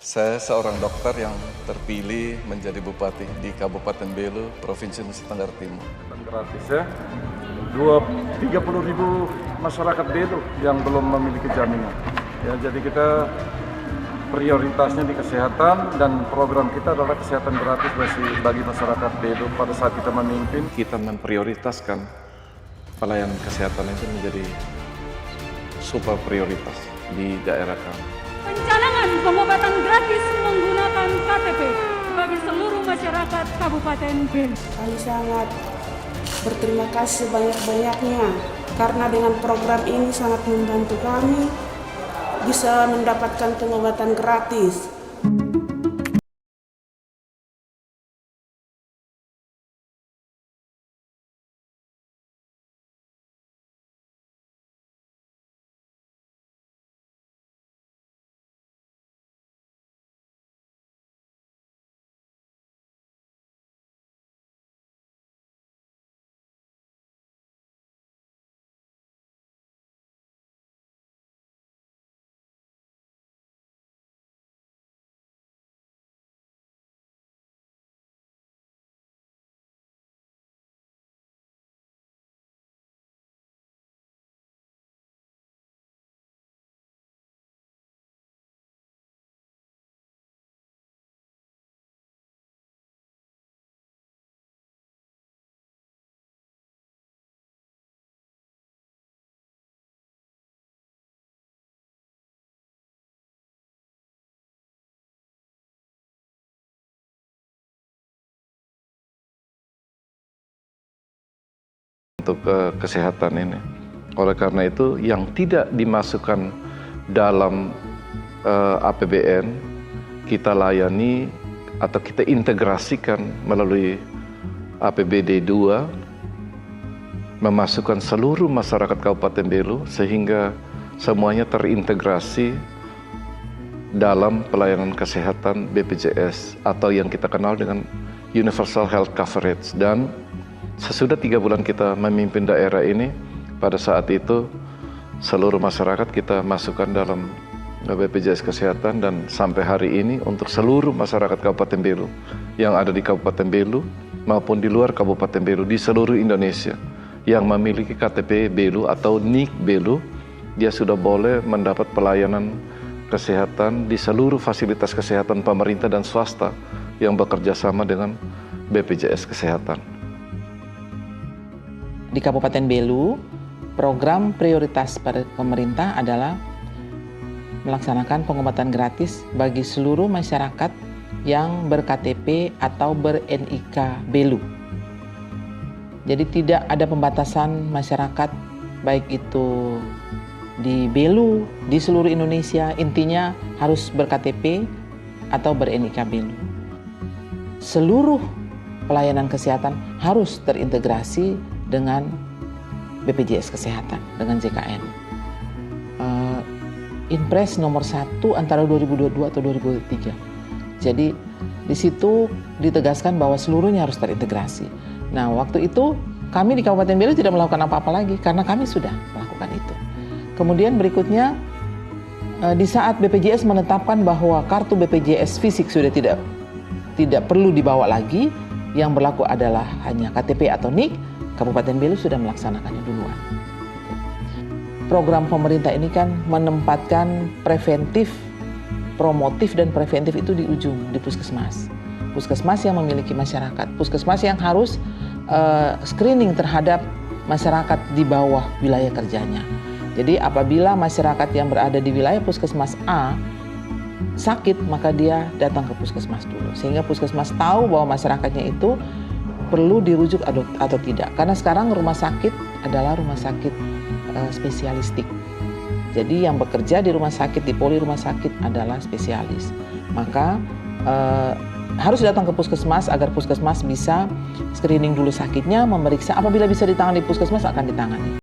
Saya seorang dokter yang terpilih menjadi bupati di Kabupaten Belu, Provinsi Nusa Tenggara Timur. Gratis ya, 30.000 masyarakat Belu yang belum memiliki jaminan. Ya, jadi kita prioritasnya di kesehatan dan program kita adalah kesehatan gratis bagi masyarakat Belu pada saat kita memimpin. Kita memprioritaskan pelayanan kesehatan itu menjadi super prioritas di daerah kami. Pencanangan pengobatan gratis menggunakan KTP bagi seluruh masyarakat Kabupaten Belu. Kami sangat berterima kasih banyak-banyaknya karena dengan program ini sangat membantu kami bisa mendapatkan pengobatan gratis. Untuk kesehatan ini. Oleh karena itu yang tidak dimasukkan dalam APBN kita layani atau kita integrasikan melalui APBD 2 memasukkan seluruh masyarakat Kabupaten Belu sehingga semuanya terintegrasi dalam pelayanan kesehatan BPJS atau yang kita kenal dengan Universal Health Coverage. Dan sesudah 3 bulan kita memimpin daerah ini, pada saat itu seluruh masyarakat kita masukkan dalam BPJS Kesehatan dan sampai hari ini untuk seluruh masyarakat Kabupaten Belu yang ada di Kabupaten Belu maupun di luar Kabupaten Belu di seluruh Indonesia yang memiliki KTP Belu atau NIK Belu, dia sudah boleh mendapat pelayanan kesehatan di seluruh fasilitas kesehatan pemerintah dan swasta yang bekerja sama dengan BPJS Kesehatan. Di Kabupaten Belu, program prioritas pada pemerintah adalah melaksanakan pengobatan gratis bagi seluruh masyarakat yang ber-KTP atau ber-NIK Belu. Jadi tidak ada pembatasan masyarakat, baik itu di Belu, di seluruh Indonesia, intinya harus ber-KTP atau ber-NIK Belu. Seluruh pelayanan kesehatan harus terintegrasi dengan BPJS Kesehatan, dengan JKN. Inpres nomor 1 antara 2022 atau 2023. Jadi di situ ditegaskan bahwa seluruhnya harus terintegrasi. Nah, waktu itu kami di Kabupaten Belu tidak melakukan apa-apa lagi karena kami sudah melakukan itu. Kemudian berikutnya di saat BPJS menetapkan bahwa kartu BPJS fisik sudah tidak perlu dibawa lagi, yang berlaku adalah hanya KTP atau NIK, Kabupaten Belu sudah melaksanakannya duluan. Program pemerintah ini kan menempatkan preventif, promotif dan preventif itu di ujung, di puskesmas. Puskesmas yang memiliki masyarakat, puskesmas yang harus screening terhadap masyarakat di bawah wilayah kerjanya. Jadi apabila masyarakat yang berada di wilayah puskesmas A sakit, maka dia datang ke puskesmas dulu. Sehingga puskesmas tahu bahwa masyarakatnya itu perlu dirujuk atau tidak. Karena sekarang rumah sakit adalah rumah sakit spesialistik. Jadi yang bekerja di rumah sakit, di poli rumah sakit adalah spesialis. Maka harus datang ke puskesmas agar puskesmas bisa screening dulu sakitnya, memeriksa. Apabila bisa ditangani di puskesmas akan ditangani.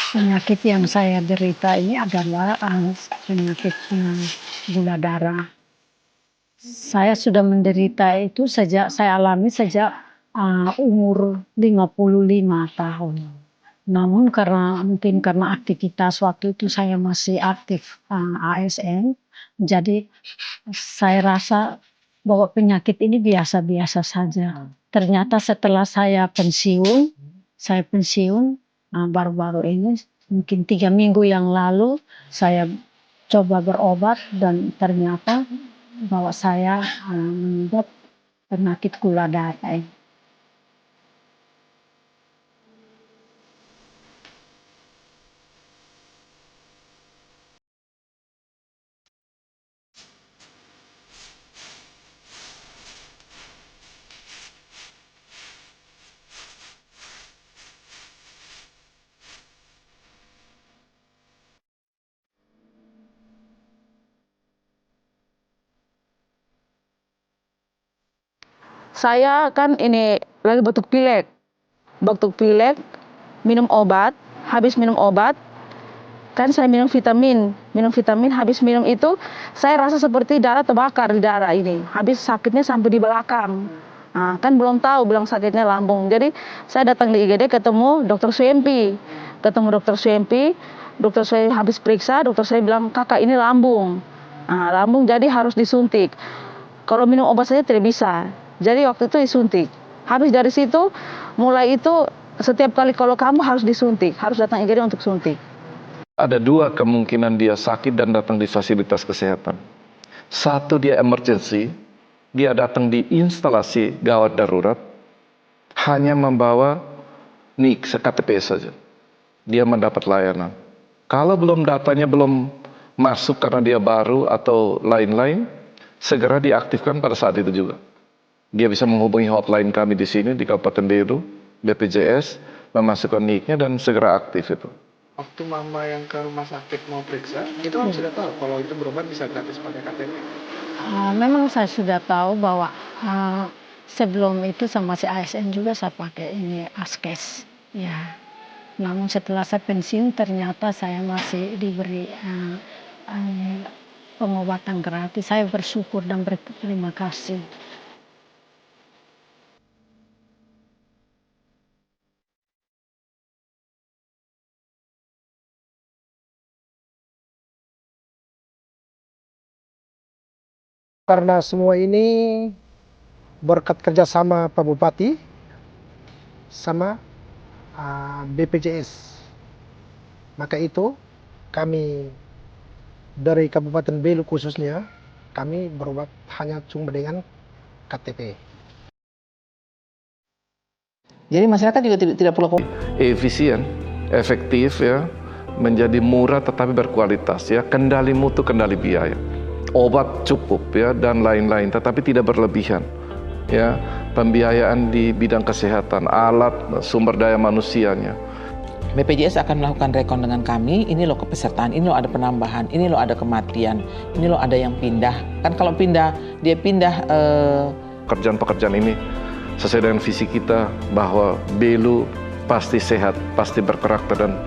Penyakit yang saya derita ini adalah penyakit gula darah. Saya sudah menderita itu saya alami sejak umur 55 tahun. Namun mungkin karena aktivitas waktu itu saya masih aktif ASN, jadi saya rasa bahwa penyakit ini biasa-biasa saja. Ternyata setelah saya pensiun baru-baru ini mungkin 3 minggu yang lalu saya coba berobat dan ternyata bahwa saya mengidap penyakit gula darah ini. Saya kan ini lagi batuk pilek, minum obat, habis minum obat, kan saya minum vitamin, habis minum itu saya rasa seperti darah terbakar di darah ini, habis sakitnya sampai di belakang. Nah, kan belum tahu bilang sakitnya lambung, jadi saya datang di IGD ketemu dokter Suempi, dokter saya habis periksa, dokter saya bilang kakak ini lambung, lambung jadi harus disuntik. Kalau minum obat saja tidak bisa. Jadi waktu itu disuntik. Habis dari situ, mulai itu setiap kali kalau kamu harus disuntik, harus datang IGD untuk suntik. Ada 2 kemungkinan dia sakit dan datang di fasilitas kesehatan. 1 dia emergency, dia datang di instalasi gawat darurat, hanya membawa NIK, KTP saja. Dia mendapat layanan. Kalau datanya belum masuk karena dia baru atau lain-lain, segera diaktifkan pada saat itu juga. Dia bisa menghubungi hotline kami di sini di Kabupaten Belu, BPJS, memasukkan NIK-nya dan segera aktif itu. Waktu mama yang ke rumah sakit mau periksa, itu kan sudah tahu kalau itu berobat bisa gratis pakai KTP. Memang saya sudah tahu bahwa sebelum itu sama si ASN juga saya pakai ini Askes. Ya. Namun setelah saya pensiun ternyata saya masih diberi pengobatan gratis. Saya bersyukur dan berterima kasih. Karena semua ini berkat kerjasama Pak Bupati sama BPJS. Maka itu kami dari Kabupaten Belu khususnya, kami berobat hanya cuma dengan KTP. Jadi masyarakat juga tidak perlu Efisien, efektif ya, menjadi murah tetapi berkualitas ya, kendali mutu, kendali biaya. Obat cukup ya dan lain-lain, tetapi tidak berlebihan. Ya, pembiayaan di bidang kesehatan, alat, sumber daya manusianya. BPJS akan melakukan rekon dengan kami, ini loh kepesertaan, ini loh ada penambahan, ini loh ada kematian, ini loh ada yang pindah. Kan kalau dia pindah Pekerjaan-pekerjaan ini sesuai dengan visi kita bahwa Belu pasti sehat, pasti berkarakter dan